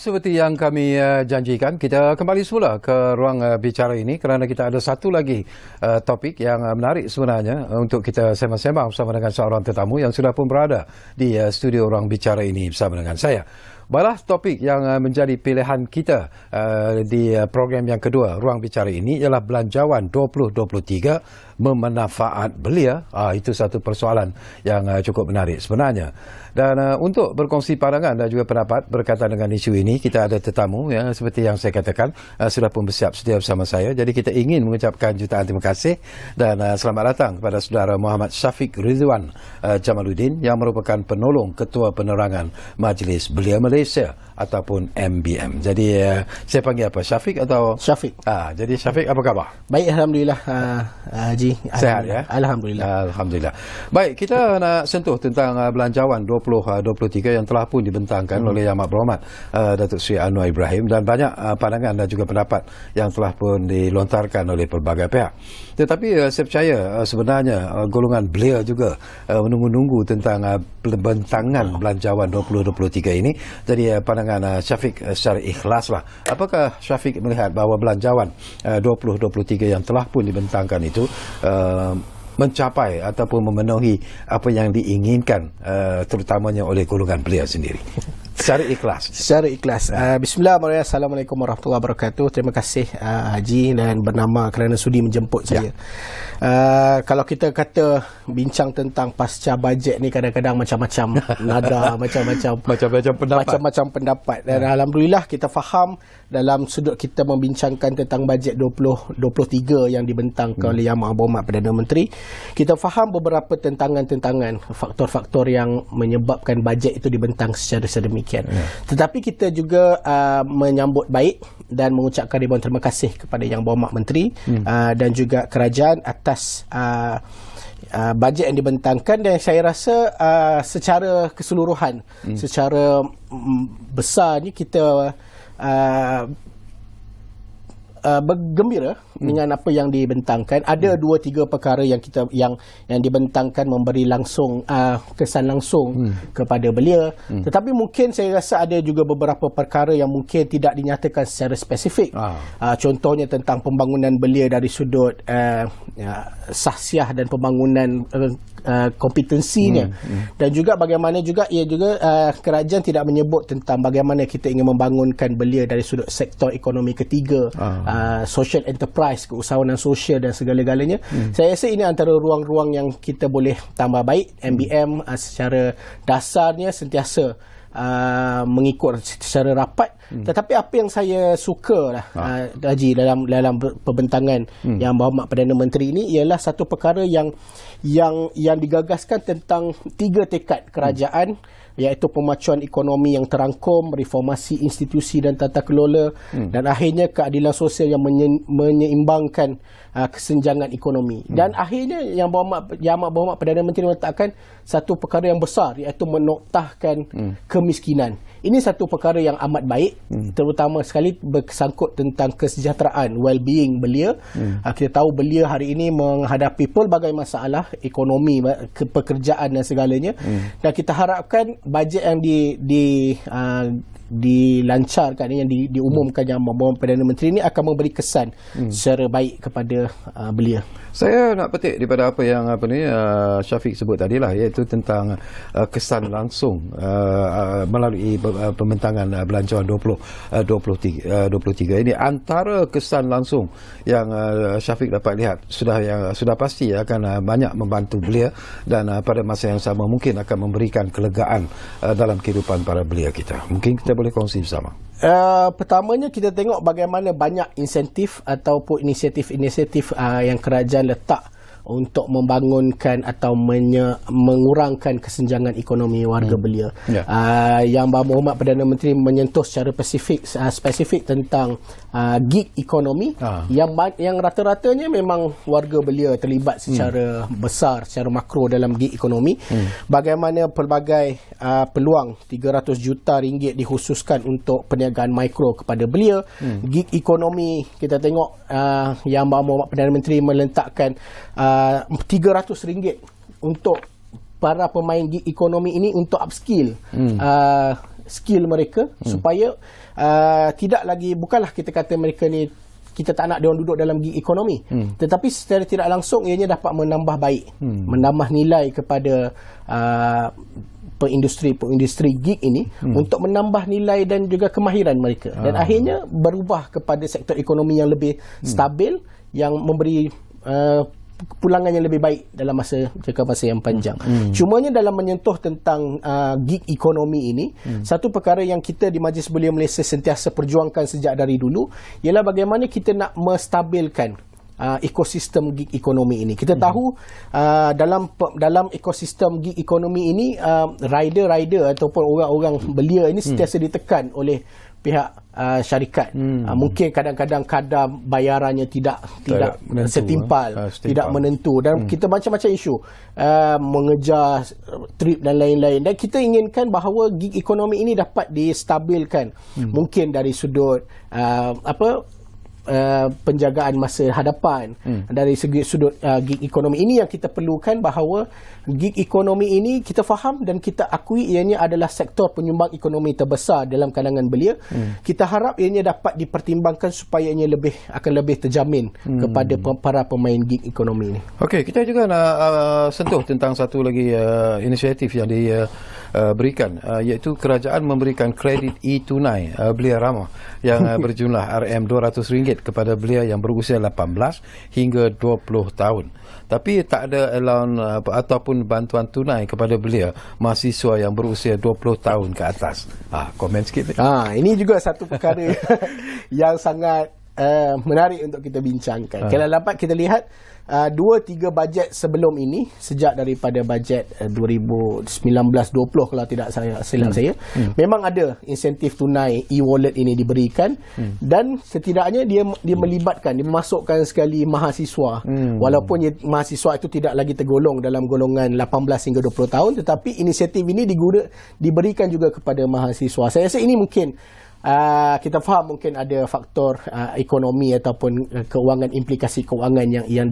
seperti yang kami janjikan, kita kembali semula ke ruang bicara ini kerana kita ada satu lagi topik yang menarik sebenarnya untuk kita sembang-sembang bersama dengan seorang tetamu yang sudah pun berada di studio ruang bicara ini bersama dengan saya. Baiklah, topik yang menjadi pilihan kita di program yang kedua ruang bicara ini ialah Belanjawan 2023 memanfaat belia. Itu satu persoalan yang cukup menarik sebenarnya. Dan untuk berkongsi pandangan dan juga pendapat berkaitan dengan isu ini, kita ada tetamu yang seperti yang saya katakan sudah pun bersiap sedia bersama saya. Jadi kita ingin mengucapkan jutaan terima kasih dan selamat datang kepada saudara Muhammad Syafiq Ridwan Jamaluddin yang merupakan penolong Ketua Penerangan Majlis Belia Malaysia ataupun MBM. Jadi saya panggil apa? Syafiq atau? Syafiq. Jadi Syafiq, apa khabar? Baik, Alhamdulillah. Haji. Sehat ya? Alhamdulillah. Alhamdulillah. Baik, kita nak sentuh tentang Belanjawan 2023 yang telah pun dibentangkan oleh Yang Amat Berhormat Datuk Seri Anwar Ibrahim, dan banyak pandangan dan juga pendapat yang telah pun dilontarkan oleh pelbagai pihak. Tetapi saya percaya sebenarnya golongan belia juga menunggu-nunggu tentang pembentangan Belanjawan 2023 ini. Jadi pandangan Syafiq secara ikhlas lah. Apakah Syafiq melihat bahawa Belanjawan 2023 yang telah pun dibentangkan itu mencapai ataupun memenuhi apa yang diinginkan terutamanya oleh golongan belia sendiri? Secara ikhlas. Secara ikhlas. Bismillahirrahmanirrahim. Assalamualaikum warahmatullahi wabarakatuh. Terima kasih Haji dan bernama kerana sudi menjemput saya. Kalau kita kata bincang tentang pasca bajet ni, kadang-kadang macam-macam nada, macam-macam pendapat. Dan alhamdulillah kita faham dalam sudut kita membincangkan tentang bajet 2023 yang dibentangkan oleh Yang Amat Berhormat Perdana Menteri, kita faham beberapa tentangan-tentangan, faktor-faktor yang menyebabkan bajet itu dibentang secara sedemikian. Tetapi kita juga menyambut baik dan mengucapkan ribuan terima kasih kepada Yang Berhormat Menteri dan juga kerajaan atas bajet yang dibentangkan, dan saya rasa secara keseluruhan, secara besar ni kita bergembira dengan apa yang dibentangkan. Ada 2-3 perkara yang dibentangkan memberi langsung kesan langsung kepada belia. Tetapi mungkin saya rasa ada juga beberapa perkara yang mungkin tidak dinyatakan secara spesifik. Contohnya tentang pembangunan belia dari sudut sahsiah dan pembangunan kompetensinya, dan juga bagaimana juga ia juga kerajaan tidak menyebut tentang bagaimana kita ingin membangunkan belia dari sudut sektor ekonomi ketiga, social enterprise, keusahawanan sosial dan segala-galanya. Saya rasa ini antara ruang-ruang yang kita boleh tambah baik. MBM secara dasarnya sentiasa mengikut secara rapat. Tetapi apa yang saya suka lah Haji dalam pembentangan Yang Berhormat Perdana Menteri ini ialah satu perkara yang digagaskan tentang 3 tekad kerajaan, iaitu pemacuan ekonomi yang terangkum, reformasi institusi dan tata kelola, dan akhirnya keadilan sosial yang menyeimbangkan kesenjangan ekonomi. Dan akhirnya Yang Amat Berhormat Perdana Menteri meletakkan satu perkara yang besar, iaitu menoktahkan kemiskinan. Ini satu perkara yang amat baik, terutama sekali bersangkut tentang kesejahteraan, well-being belia. Kita tahu belia hari ini menghadapi pelbagai masalah ekonomi, pekerjaan dan segalanya. Dan kita harapkan bajet yang dilancarkan, yang diumumkan Yang Berhormat Perdana Menteri ini akan memberi kesan secara baik kepada belia. Saya nak petik daripada apa yang Syafiq sebut tadilah, iaitu tentang kesan langsung melalui pembentangan Belanjawan 2023 ini. Antara kesan langsung yang Syafiq dapat lihat sudah pasti akan banyak membantu belia, dan pada masa yang sama mungkin akan memberikan kelegaan dalam kehidupan para belia kita. Mungkin kita boleh kongsi bersama. Pertamanya kita tengok bagaimana banyak insentif ataupun inisiatif yang kerajaan letak untuk membangunkan atau mengurangkan kesenjangan ekonomi warga belia. Yang Berhormat Perdana Menteri menyentuh secara spesifik tentang gig ekonomi yang rata-ratanya memang warga belia terlibat secara besar, secara makro dalam gig ekonomi. Bagaimana pelbagai peluang 300 juta ringgit dikhususkan untuk perniagaan mikro kepada belia. Gig ekonomi kita tengok Yang Berhormat Perdana Menteri meletakkan RM300 untuk para pemain gig ekonomi ini untuk upskill skill mereka supaya tidak lagi, bukanlah kita kata mereka ni kita tak nak dia orang duduk dalam gig ekonomi, tetapi secara tidak langsung ianya dapat menambah baik, menambah nilai kepada pengindustri gig ini untuk menambah nilai dan juga kemahiran mereka, dan akhirnya berubah kepada sektor ekonomi yang lebih stabil, yang memberi pulangan yang lebih baik dalam jangka masa yang panjang. Cumanya dalam menyentuh tentang gig ekonomi ini, satu perkara yang kita di Majlis Belia Malaysia sentiasa perjuangkan sejak dari dulu ialah bagaimana kita nak menstabilkan ekosistem gig ekonomi ini. Kita tahu dalam ekosistem gig ekonomi ini, rider ataupun orang-orang belia ini sentiasa ditekan oleh pihak syarikat. Mungkin kadang-kadang kadar bayarannya tidak setimpal, tidak menentu, dan kita macam-macam isu, mengejar trip dan lain-lain, dan kita inginkan bahawa gig ekonomi ini dapat distabilkan, mungkin dari sudut penjagaan masa hadapan, dari segi sudut gig ekonomi ini yang kita perlukan, bahawa gig ekonomi ini kita faham dan kita akui ianya adalah sektor penyumbang ekonomi terbesar dalam kalangan belia. Kita harap ianya dapat dipertimbangkan supaya ianya akan lebih terjamin kepada para pemain gig ekonomi ini. Okey, kita juga nak sentuh tentang satu lagi inisiatif yang diberikan, iaitu kerajaan memberikan kredit e-tunai belia ramah yang berjumlah RM200 kepada belia yang berusia 18 hingga 20 tahun. Tapi tak ada allowance ataupun bantuan tunai kepada belia mahasiswa yang berusia 20 tahun ke atas. Komen sikit. Ini juga satu perkara yang sangat menarik untuk kita bincangkan. Kalau dapat kita lihat 2-3 bajet sebelum ini, sejak daripada bajet 2019-20 kalau tidak silap saya, memang ada insentif tunai e-wallet ini diberikan, dan setidaknya dia melibatkan, dia memasukkan sekali mahasiswa, walaupun mahasiswa itu tidak lagi tergolong dalam golongan 18 hingga 20 tahun, tetapi inisiatif ini diberikan juga kepada mahasiswa. Saya rasa ini mungkin kita faham mungkin ada faktor ekonomi ataupun keuangan, implikasi keuangan yang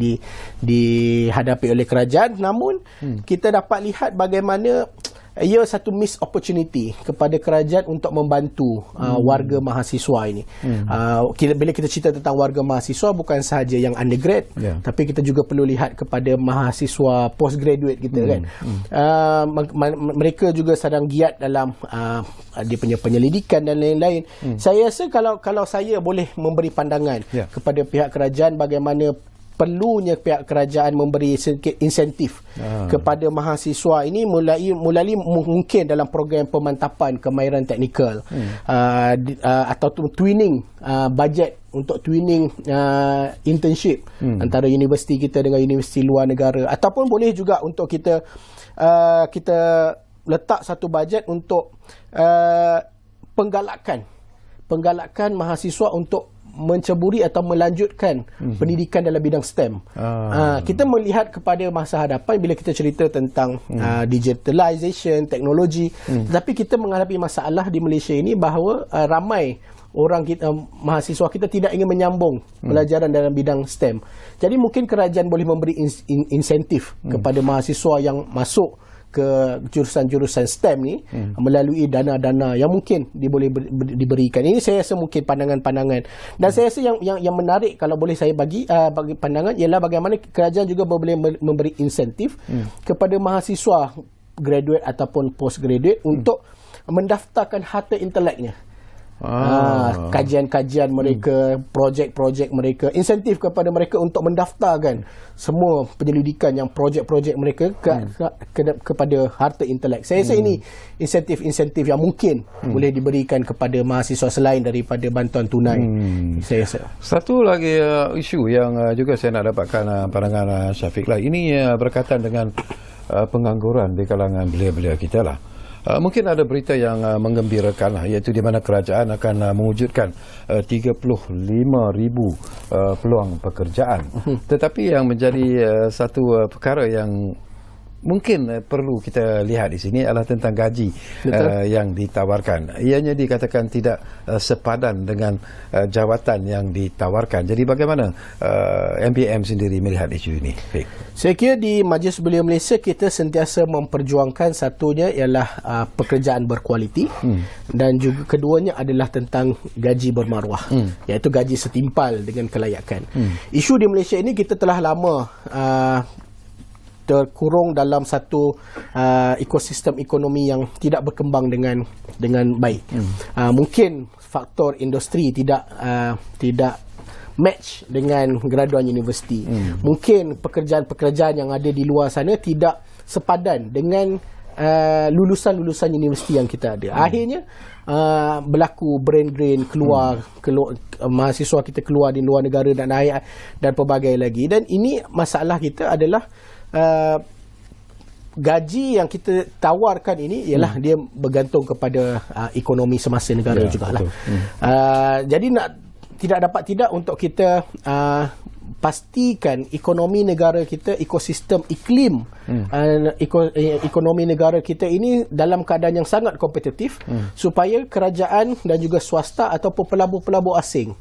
dihadapi oleh kerajaan, namun kita dapat lihat bagaimana ia satu miss opportunity kepada kerajaan untuk membantu warga mahasiswa ini. Bila kita cerita tentang warga mahasiswa, bukan sahaja yang undergrad, tapi kita juga perlu lihat kepada mahasiswa postgraduate kita, kan. Mereka juga sedang giat dalam dia punya penyelidikan dan lain-lain. Saya rasa kalau saya boleh memberi pandangan kepada pihak kerajaan, bagaimana perlunya pihak kerajaan memberi sedikit insentif kepada mahasiswa ini, mulai mungkin dalam program pemantapan kemahiran teknikal, atau twinning bajet untuk twinning internship antara universiti kita dengan universiti luar negara, ataupun boleh juga untuk kita letak satu bajet untuk penggalakan mahasiswa untuk menceburi atau melanjutkan pendidikan dalam bidang STEM. Kita melihat kepada masa hadapan, bila kita cerita tentang digitalization, teknologi, tetapi kita menghadapi masalah di Malaysia ini bahawa ramai orang kita, mahasiswa kita tidak ingin menyambung pelajaran dalam bidang STEM. Jadi mungkin kerajaan boleh memberi insentif kepada mahasiswa yang masuk ke jurusan-jurusan STEM ni melalui dana-dana yang mungkin boleh diberikan. Ini saya rasa mungkin pandangan-pandangan. Dan saya rasa yang menarik, kalau boleh saya bagi pandangan, ialah bagaimana kerajaan juga boleh memberi insentif kepada mahasiswa graduate ataupun postgraduate untuk mendaftarkan harta inteleknya. Kajian-kajian mereka, projek-projek mereka, insentif kepada mereka untuk mendaftarkan semua penyelidikan yang projek-projek mereka kepada harta intelek. Saya rasa ini insentif-insentif yang mungkin boleh diberikan kepada mahasiswa selain daripada bantuan tunai. Saya rasa satu lagi isu yang juga saya nak dapatkan pandangan Syafiq lah. Ini berkaitan dengan pengangguran di kalangan belia-belia kita lah. Mungkin ada berita yang menggembirakan lah, iaitu di mana kerajaan akan mewujudkan 35,000 peluang pekerjaan. Tetapi yang menjadi satu perkara yang mungkin perlu kita lihat di sini adalah tentang gaji yang ditawarkan. Ianya dikatakan tidak sepadan dengan jawatan yang ditawarkan. Jadi bagaimana MBM sendiri melihat isu ini? Baik. Saya kira di Majlis Belia Malaysia kita sentiasa memperjuangkan satunya ialah pekerjaan berkualiti dan juga keduanya adalah tentang gaji bermaruah, iaitu gaji setimpal dengan kelayakan. Isu di Malaysia ini kita telah lama terkurung dalam satu ekosistem ekonomi yang tidak berkembang dengan baik. Mungkin faktor industri tidak match dengan graduan universiti. Mungkin pekerjaan-pekerjaan yang ada di luar sana tidak sepadan dengan lulusan-lulusan universiti yang kita ada. Akhirnya berlaku brain drain, keluar mahasiswa kita keluar di luar negara dan pelbagai lagi. Dan ini masalah kita adalah gaji yang kita tawarkan ini ialah dia bergantung kepada ekonomi semasa negara jugalah. Jadi tidak dapat tidak untuk kita pastikan ekonomi negara kita, ekosistem iklim ekonomi negara kita ini dalam keadaan yang sangat kompetitif, supaya kerajaan dan juga swasta ataupun pelabur-pelabur asing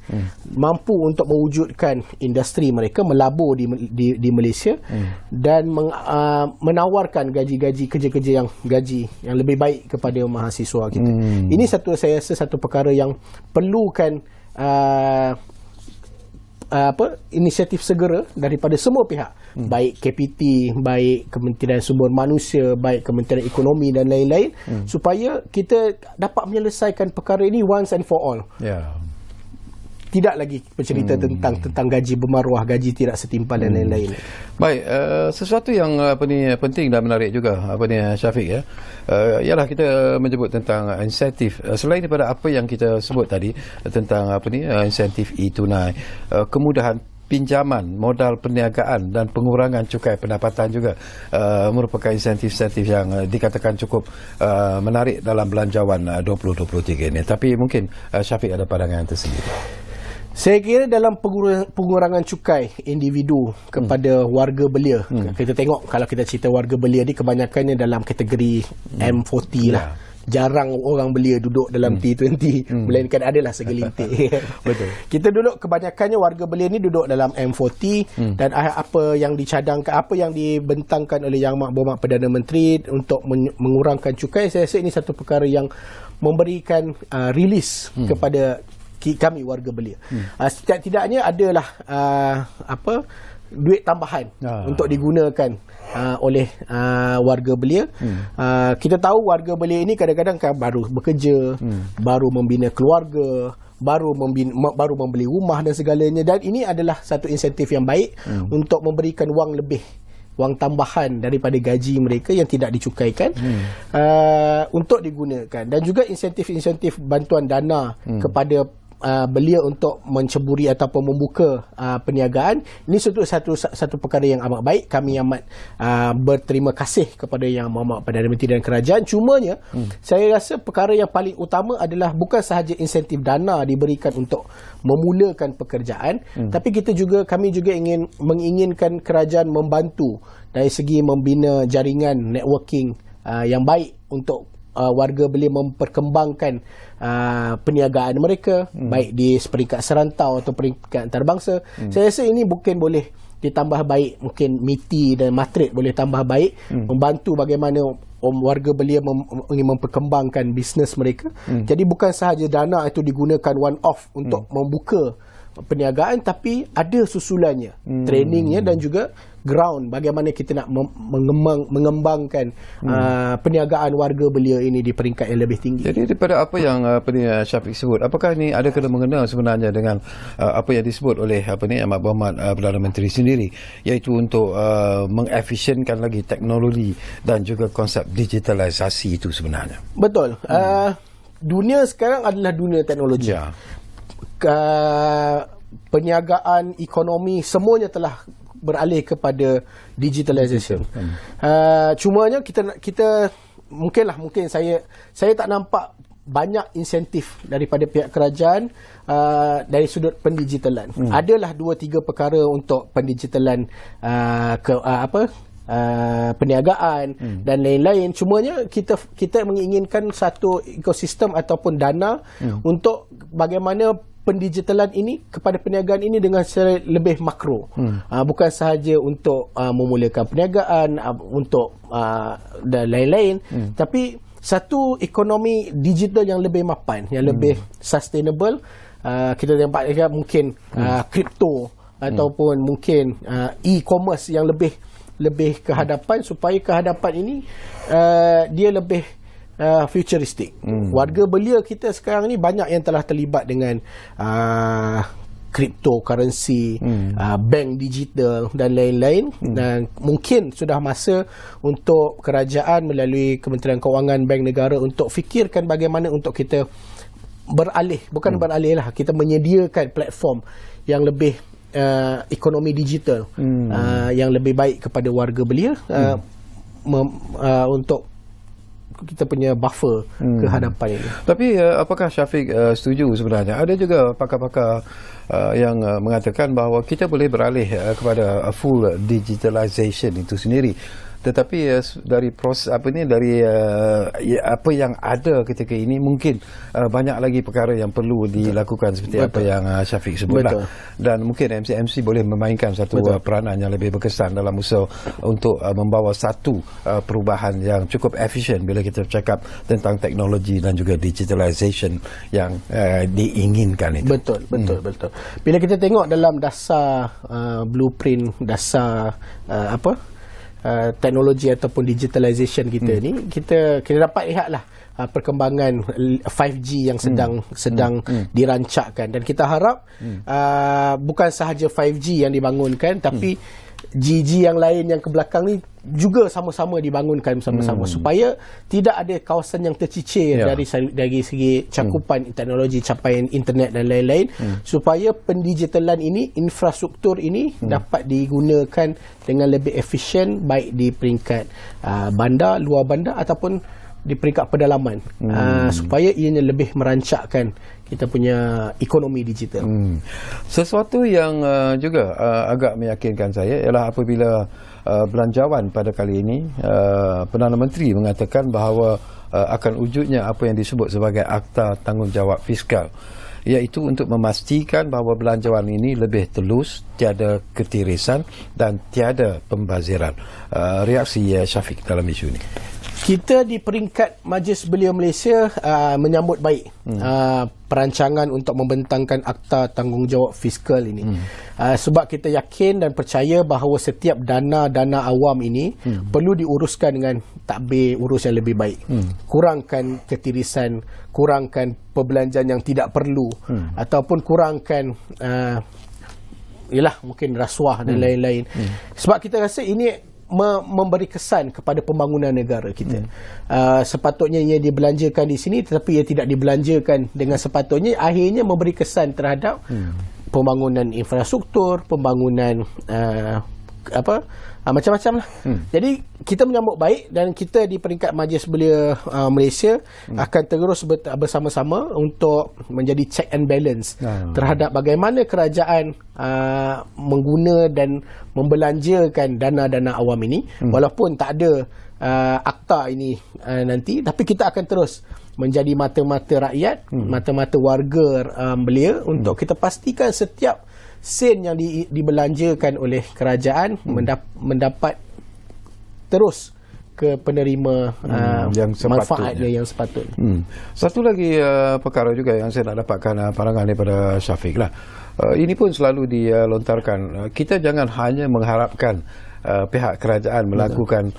mampu untuk mewujudkan industri mereka melabur di Malaysia dan menawarkan gaji-gaji kerja-kerja yang lebih baik kepada mahasiswa kita. Ini saya rasa satu perkara yang perlukan inisiatif segera daripada semua pihak, baik KPT, baik Kementerian Sumber Manusia, baik Kementerian Ekonomi dan lain-lain, supaya kita dapat menyelesaikan perkara ini once and for all. Tidak lagi bercerita tentang gaji bermaruah, gaji tidak setimpal dan lain-lain. Baik, sesuatu yang penting dan menarik juga Syafiq ialah kita menyebut tentang insentif. Selain daripada apa yang kita sebut tadi tentang insentif e-tunai, kemudahan pinjaman, modal perniagaan dan pengurangan cukai pendapatan juga merupakan insentif-insentif yang dikatakan cukup menarik dalam belanjawan 2023 ini. Tapi mungkin Syafiq ada pandangan tersendiri. Saya kira dalam pengurangan cukai individu kepada warga belia, kita tengok kalau kita cerita warga belia ni kebanyakannya dalam kategori M40 lah. Jarang orang belia duduk dalam T20, melainkan adalah segelintir. Betul. Kita duduk kebanyakannya warga belia ni duduk dalam M40 dan apa yang dicadangkan, apa yang dibentangkan oleh Yang Berhormat Perdana Menteri untuk mengurangkan cukai, saya rasa ini satu perkara yang memberikan rilis kepada kami warga belia. Setidak-tidaknya adalah duit tambahan untuk digunakan oleh warga belia. Kita tahu warga belia ini kadang-kadang baru bekerja, baru membina keluarga, baru membeli rumah dan segalanya, dan ini adalah satu insentif yang baik untuk memberikan wang tambahan daripada gaji mereka yang tidak dicukaikan untuk digunakan, dan juga insentif-insentif bantuan dana kepada belia untuk menceburi ataupun membuka perniagaan. Ini satu perkara yang amat baik. Kami amat berterima kasih kepada Yang Berhormat Perdana Menteri dan kerajaan. Cumanya saya rasa perkara yang paling utama adalah bukan sahaja insentif dana diberikan untuk memulakan pekerjaan, tapi kami juga menginginkan kerajaan membantu dari segi membina jaringan networking yang baik untuk warga belia memperkembangkan perniagaan mereka, baik di peringkat serantau atau peringkat antarabangsa. Saya rasa ini mungkin boleh ditambah baik, mungkin MITI dan Matrik boleh tambah baik, membantu bagaimana warga belia ingin memperkembangkan bisnes mereka. Jadi bukan sahaja dana itu digunakan one off untuk membuka perniagaan, tapi ada susulannya, trainingnya dan juga ground, bagaimana kita nak mengembangkan perniagaan warga belia ini di peringkat yang lebih tinggi. Jadi daripada apa yang Syafiq sebut, apakah ini ada kena-mengena sebenarnya dengan apa yang disebut oleh Amat Berhormat Perdana Menteri sendiri, iaitu untuk mengefisienkan lagi teknologi dan juga konsep digitalisasi itu sebenarnya? Betul. Dunia sekarang adalah dunia teknologi. Perniagaan, ekonomi, semuanya telah beralih kepada digitalisation. Cumanya kita mungkin saya tak nampak banyak insentif daripada pihak kerajaan dari sudut pendigitalan. Adalah 2-3 perkara untuk pendigitalan perniagaan dan lain-lain. Cumanya kita menginginkan satu ekosistem ataupun dana untuk bagaimana pendigitalan ini kepada perniagaan ini dengan secara lebih makro. Bukan sahaja untuk memulakan perniagaan, untuk dan lain-lain, tapi satu ekonomi digital yang lebih mapan, yang lebih sustainable. Kita nampak juga mungkin kripto ataupun mungkin e-commerce yang lebih ke hadapan, supaya kehadapan ini dia lebih futuristik. Warga belia kita sekarang ni banyak yang telah terlibat dengan cryptocurrency, bank digital dan lain-lain, dan mungkin sudah masa untuk kerajaan melalui Kementerian Kewangan, Bank Negara untuk fikirkan bagaimana untuk kita beralih, bukan beralih lah, kita menyediakan platform yang lebih ekonomi digital yang lebih baik kepada warga belia, untuk kita punya buffer ke hadapan ini. Tapi apakah Syafiq setuju sebenarnya? Ada juga pakar-pakar yang mengatakan bahawa kita boleh beralih kepada full digitalization itu sendiri. Tetapi dari proses dari apa yang ada ketika ini, mungkin banyak lagi perkara yang perlu dilakukan seperti apa yang Syafiq sebutlah. Dan mungkin MCMC boleh memainkan satu peranan yang lebih berkesan dalam usaha untuk membawa satu perubahan yang cukup efisien bila kita cakap tentang teknologi dan juga digitalization yang diinginkan itu. Betul. Bila kita tengok dalam dasar blueprint, dasar teknologi ataupun digitalization kita ni, kita dapat lihatlah perkembangan 5G yang sedang dirancangkan, dan kita harap bukan sahaja 5G yang dibangunkan, tapi GG yang lain yang ke belakang ni juga sama-sama dibangunkan bersama-sama, supaya tidak ada kawasan yang tercicir dari segi cakupan teknologi, capaian internet dan lain-lain, supaya pendigitalan ini, infrastruktur ini dapat digunakan dengan lebih efisien, baik di peringkat bandar, luar bandar ataupun di peringkat pedalaman, supaya ianya lebih merancakkan kita punya ekonomi digital. Sesuatu yang juga agak meyakinkan saya ialah apabila belanjawan pada kali ini, Perdana Menteri mengatakan bahawa akan wujudnya apa yang disebut sebagai Akta Tanggungjawab Fiskal, iaitu untuk memastikan bahawa belanjawan ini lebih telus, tiada ketirisan dan tiada pembaziran. Reaksi Syafiq dalam isu ini? Kita di peringkat Majlis Belia Malaysia menyambut baik perancangan untuk membentangkan Akta Tanggungjawab Fiskal ini. Sebab kita yakin dan percaya bahawa setiap dana awam ini perlu diuruskan dengan tadbir urus yang lebih baik. Kurangkan ketirisan, kurangkan perbelanjaan yang tidak perlu, ataupun kurangkan mungkin rasuah dan lain-lain. Sebab kita rasa ini memberi kesan kepada pembangunan negara kita. Sepatutnya ia dibelanjakan di sini, tetapi ia tidak dibelanjakan dengan sepatutnya, akhirnya memberi kesan terhadap pembangunan infrastruktur, pembangunan macam-macam lah. Jadi kita menyambut baik, dan kita di peringkat Majlis Belia Malaysia akan terus bersama-sama untuk menjadi check and balance terhadap bagaimana kerajaan mengguna dan membelanjakan dana-dana awam ini. Walaupun tak ada akta ini nanti, tapi kita akan terus menjadi mata-mata rakyat, mata-mata warga belia, untuk kita pastikan setiap sen yang dibelanjakan oleh kerajaan mendapat terus ke penerima manfaatnya yang sepatutnya. Satu lagi perkara juga yang saya nak dapatkan pandangan daripada Syafiq lah. Ini pun selalu dilontarkan. Kita jangan hanya mengharapkan pihak kerajaan melakukan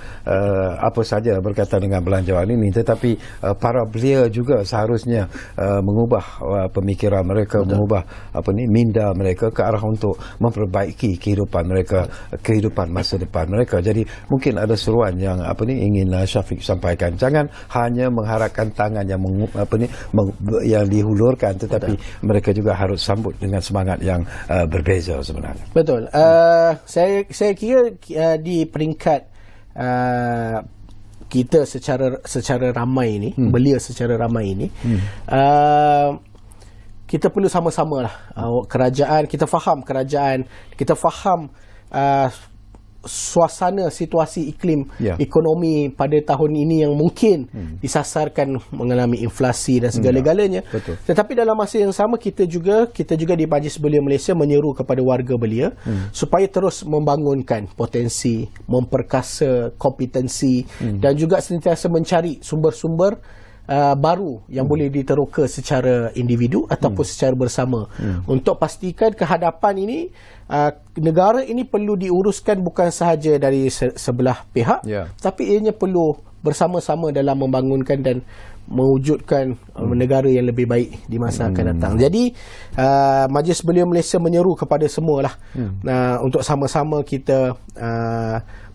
apa saja berkaitan dengan belanjawan ini, tetapi para belia juga seharusnya mengubah pemikiran mereka, mengubah minda mereka ke arah untuk memperbaiki kehidupan mereka, kehidupan masa depan mereka. Jadi mungkin ada seruan yang ingin Syafiq sampaikan. Jangan hanya mengharapkan tangan yang yang dihulurkan, tetapi mereka juga harus sambut dengan semangat yang berbeza sebenarnya. Betul. Saya kira di peringkat kita secara ramai ini, belia secara ramai ini, kita perlu sama-sama lah, kerajaan, kita faham suasana situasi iklim ekonomi pada tahun ini yang mungkin disasarkan mengalami inflasi dan segala-galanya. Tetapi dalam masa yang sama kita juga di Majlis Belia Malaysia menyeru kepada warga belia supaya terus membangunkan potensi, memperkasa kompetensi dan juga sentiasa mencari sumber-sumber baru yang boleh diteroka secara individu ataupun secara bersama untuk pastikan kehadapan ini negara ini perlu diuruskan bukan sahaja dari sebelah pihak tapi ianya perlu bersama-sama dalam membangunkan dan mewujudkan negara yang lebih baik di masa akan datang. Jadi Majlis Belia Malaysia menyeru kepada semualah untuk sama-sama kita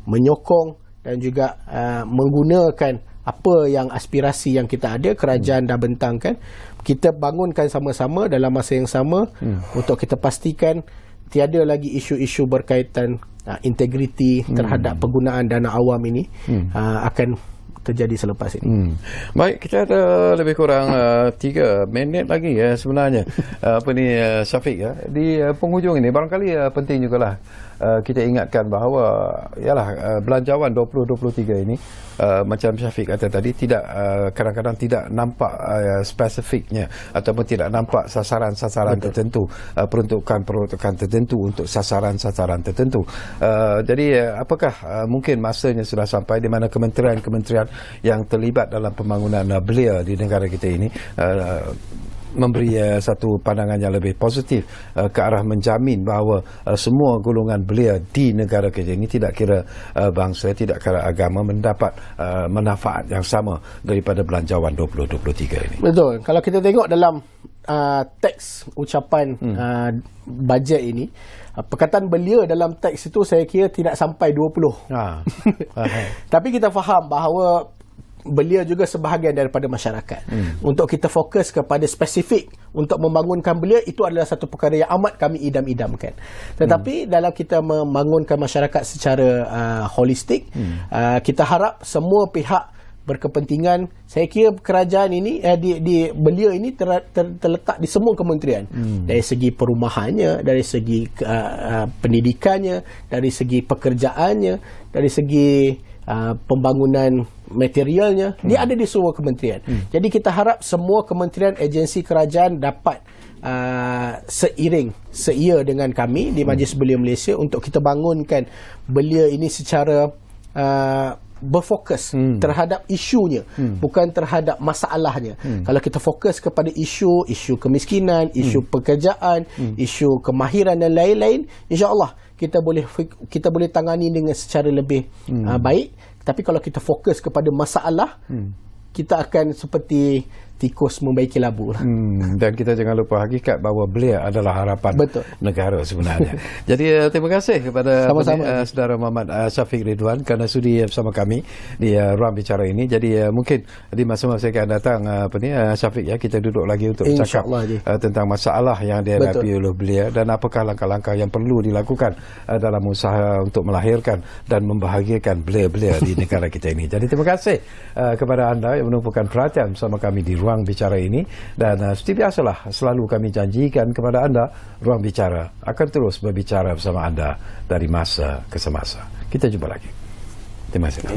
menyokong dan juga menggunakan apa yang aspirasi yang kita ada, kerajaan dah bentangkan, kita bangunkan sama-sama dalam masa yang sama untuk kita pastikan tiada lagi isu-isu berkaitan integriti terhadap penggunaan dana awam ini akan terjadi selepas ini. Baik, kita ada lebih kurang 3 minit lagi sebenarnya. Syafiq di penghujung ini barangkali penting jugalah kita ingatkan bahawa belanjawan 2023 ini macam Syafiq kata tadi tidak kadang-kadang tidak nampak spesifiknya ataupun tidak nampak sasaran-sasaran tertentu, peruntukan tertentu untuk sasaran-sasaran tertentu. Jadi apakah mungkin masanya sudah sampai di mana kementerian-kementerian yang terlibat dalam pembangunan belia di negara kita ini memberi satu pandangan yang lebih positif ke arah menjamin bahawa semua golongan belia di negara kita ini tidak kira bangsa, tidak kira agama mendapat manfaat yang sama daripada belanjawan 2023 ini. Betul. Kalau kita tengok dalam teks ucapan bajet ini, perkataan belia dalam teks itu saya kira tidak sampai 20. Tapi kita faham bahawa belia juga sebahagian daripada masyarakat. Untuk kita fokus kepada spesifik untuk membangunkan belia, itu adalah satu perkara yang amat kami idam-idamkan. Tetapi dalam kita membangunkan masyarakat secara holistik, kita harap semua pihak berkepentingan. Saya kira kerajaan ini di belia ini terletak di semua kementerian, dari segi perumahannya, dari segi pendidikannya, dari segi pekerjaannya, dari segi pembangunan materialnya, dia ada di semua kementerian. Jadi kita harap semua kementerian, agensi kerajaan dapat seia dengan kami di Majlis Belia Malaysia untuk kita bangunkan belia ini secara berfokus terhadap isunya, bukan terhadap masalahnya. Kalau kita fokus kepada isu kemiskinan, isu pekerjaan, isu kemahiran dan lain-lain, insya-Allah kita boleh tangani dengan secara lebih baik. Tapi kalau kita fokus kepada masalah, kita akan seperti tikus membaiki labu. Dan kita jangan lupa hakikat bahawa belia adalah harapan negara sebenarnya. Jadi terima kasih kepada Saudara Muhammad Syafiq Ridwan kerana sudi bersama kami di ruang bicara ini. Jadi mungkin di masa-masa yang akan datang Syafiq kita duduk lagi untuk bercakap tentang masalah yang dihadapi oleh belia dan apakah langkah-langkah yang perlu dilakukan dalam usaha untuk melahirkan dan membahagiakan belia-belia di negara kita ini. Jadi terima kasih kepada anda yang menumpukan perhatian bersama kami di ruang bicara ini, dan seperti biasalah selalu kami janjikan kepada anda, ruang bicara akan terus berbicara bersama anda dari masa ke semasa. Kita jumpa lagi. Terima kasih.